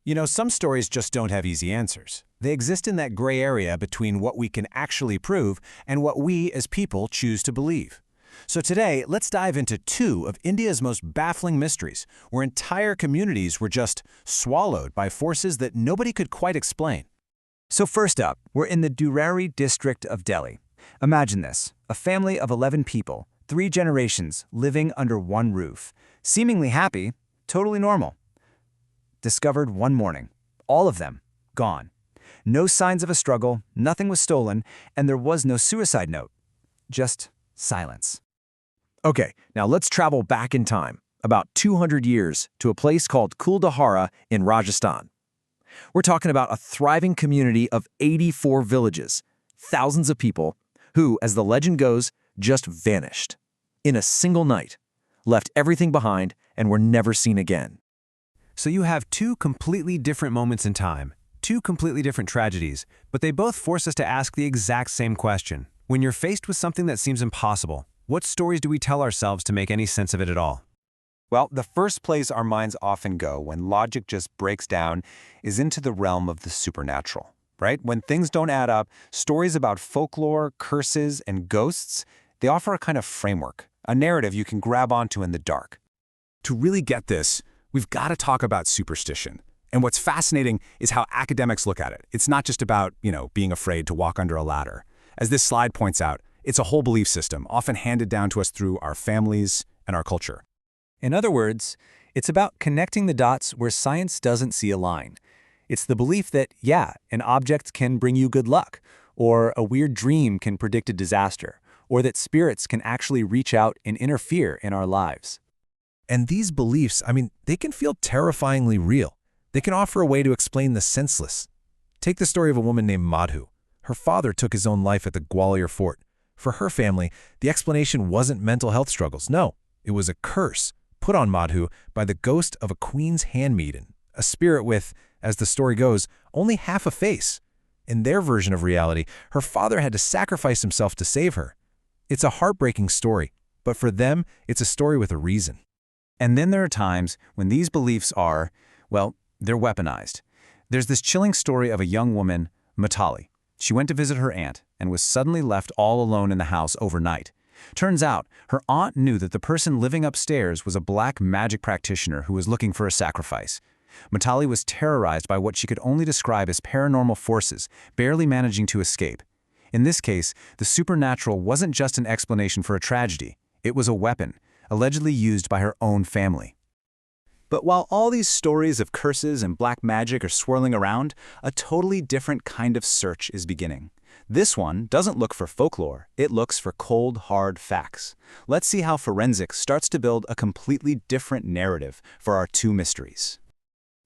You know, some stories just don't have easy answers. They exist in that gray area between what we can actually prove and what we as people choose to believe. So today, let's dive into two of India's most baffling mysteries, where entire communities were just swallowed by forces that nobody could quite explain. So first up, we're in the Durrari district of Delhi. Imagine this, a family of 11 people, 3 generations living under one roof, seemingly happy, totally normal. Discovered one morning, all of them gone. No signs of a struggle, nothing was stolen, and there was no suicide note. Just silence. Okay, now let's travel back in time, about 200 years, to a place called Kuldhara in Rajasthan. We're talking about a thriving community of 84 villages, thousands of people who, as the legend goes, just vanished. In a single night, left everything behind, and were never seen again. So you have two completely different moments in time, two completely different tragedies, but they both force us to ask the exact same question. When you're faced with something that seems impossible, what stories do we tell ourselves to make any sense of it at all? Well, the first place our minds often go when logic just breaks down is into the realm of the supernatural, right? When things don't add up, stories about folklore, curses, and ghosts, they offer a kind of framework, a narrative you can grab onto in the dark. To really get this, we've got to talk about superstition. And what's fascinating is how academics look at it. It's not just about, being afraid to walk under a ladder. As this slide points out, it's a whole belief system, often handed down to us through our families and our culture. In other words, it's about connecting the dots where science doesn't see a line. It's the belief that, yeah, an object can bring you good luck, or a weird dream can predict a disaster, or that spirits can actually reach out and interfere in our lives. And these beliefs, they can feel terrifyingly real. They can offer a way to explain the senseless. Take the story of a woman named Madhu. Her father took his own life at the Gwalior fort. For her family, the explanation wasn't mental health struggles. No, it was a curse put on Madhu by the ghost of a queen's handmaiden, a spirit with, as the story goes, only half a face. In their version of reality, her father had to sacrifice himself to save her. It's a heartbreaking story, but for them, it's a story with a reason. And then there are times when these beliefs are, they're weaponized. There's this chilling story of a young woman, Mitali. She went to visit her aunt and was suddenly left all alone in the house overnight. Turns out, her aunt knew that the person living upstairs was a black magic practitioner who was looking for a sacrifice. Mitali was terrorized by what she could only describe as paranormal forces, barely managing to escape. In this case, the supernatural wasn't just an explanation for a tragedy. It was a weapon, allegedly used by her own family. But while all these stories of curses and black magic are swirling around, a totally different kind of search is beginning. This one doesn't look for folklore, it looks for cold, hard facts. Let's see how forensics starts to build a completely different narrative for our two mysteries.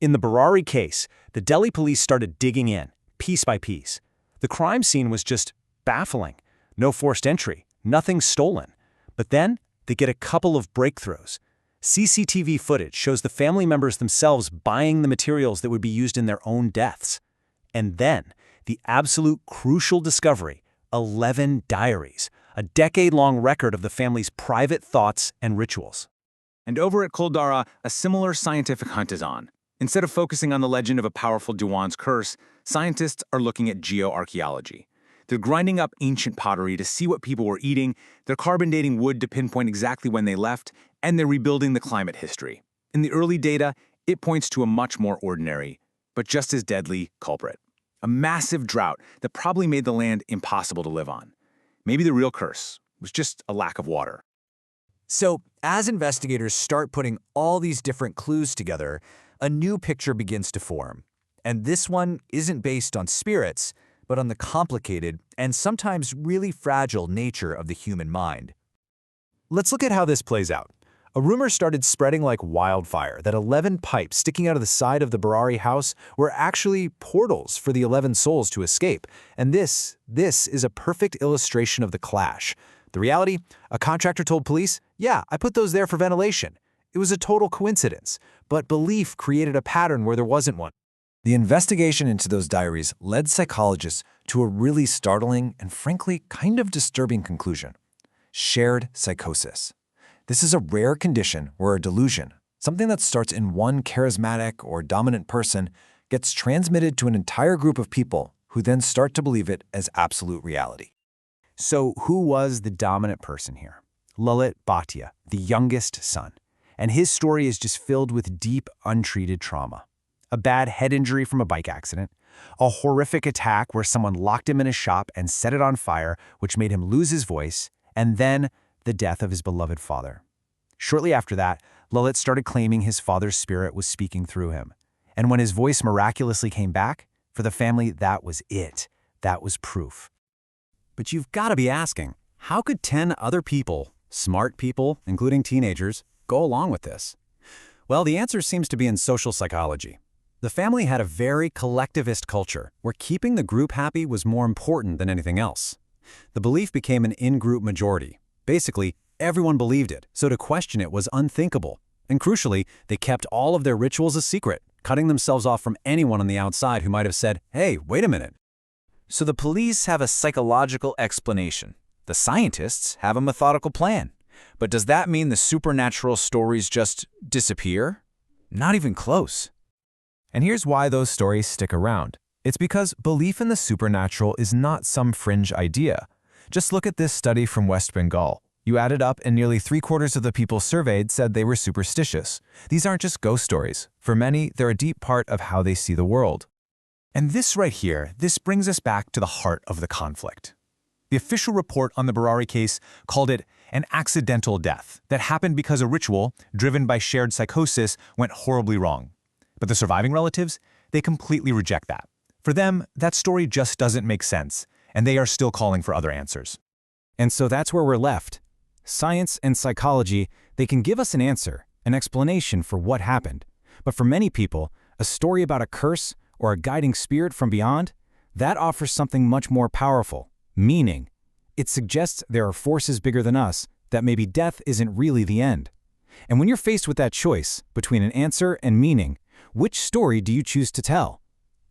In the Burari case, the Delhi police started digging in, piece by piece. The crime scene was just baffling. No forced entry, nothing stolen. But then, they get a couple of breakthroughs. CCTV footage shows the family members themselves buying the materials that would be used in their own deaths. And then, the absolute crucial discovery, 11 diaries, a decade-long record of the family's private thoughts and rituals. And over at Kuldhara, a similar scientific hunt is on. Instead of focusing on the legend of a powerful Diwan's curse, scientists are looking at geoarchaeology. They're grinding up ancient pottery to see what people were eating, they're carbon dating wood to pinpoint exactly when they left, and they're rebuilding the climate history. In the early data, it points to a much more ordinary, but just as deadly culprit. A massive drought that probably made the land impossible to live on. Maybe the real curse was just a lack of water. So, as investigators start putting all these different clues together, a new picture begins to form. And this one isn't based on spirits, but on the complicated and sometimes really fragile nature of the human mind. Let's look at how this plays out. A rumor started spreading like wildfire that 11 pipes sticking out of the side of the Burari house were actually portals for the 11 souls to escape. And this is a perfect illustration of the clash. The reality, a contractor told police, yeah, I put those there for ventilation. It was a total coincidence, but belief created a pattern where there wasn't one. The investigation into those diaries led psychologists to a really startling and frankly kind of disturbing conclusion. Shared psychosis. This is a rare condition where a delusion, Something that starts in one charismatic or dominant person gets transmitted to an entire group of people who then start to believe it as absolute reality. So who was the dominant person here? Lalit Bhatia, the youngest son. And his story is just filled with deep, untreated trauma. A bad head injury from a bike accident, a horrific attack where someone locked him in a shop and set it on fire, which made him lose his voice, and then the death of his beloved father. Shortly after that, Lalit started claiming his father's spirit was speaking through him. And when his voice miraculously came back, for the family, that was it. That was proof. But you've got to be asking, how could 10 other people, smart people, including teenagers, go along with this? Well, the answer seems to be in social psychology. The family had a very collectivist culture where keeping the group happy was more important than anything else. The belief became an in-group majority. Basically, everyone believed it, so to question it was unthinkable. And crucially, they kept all of their rituals a secret, cutting themselves off from anyone on the outside who might have said, "Hey, wait a minute." So the police have a psychological explanation. The scientists have a methodical plan. But does that mean the supernatural stories just disappear? Not even close. And here's why those stories stick around. It's because belief in the supernatural is not some fringe idea. Just look at this study from West Bengal. You add it up and nearly 3/4 of the people surveyed said they were superstitious. These aren't just ghost stories. For many, they're a deep part of how they see the world. And this right here, this brings us back to the heart of the conflict. The official report on the Barari case called it an accidental death that happened because a ritual, driven by shared psychosis, went horribly wrong. But the surviving relatives, they completely reject that. For them, that story just doesn't make sense, and they are still calling for other answers. And so that's where we're left. Science and psychology, they can give us an answer, an explanation for what happened. But for many people, a story about a curse or a guiding spirit from beyond, that offers something much more powerful, meaning. It suggests there are forces bigger than us, that maybe death isn't really the end. And when you're faced with that choice between an answer and meaning, which story do you choose to tell?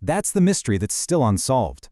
That's the mystery that's still unsolved.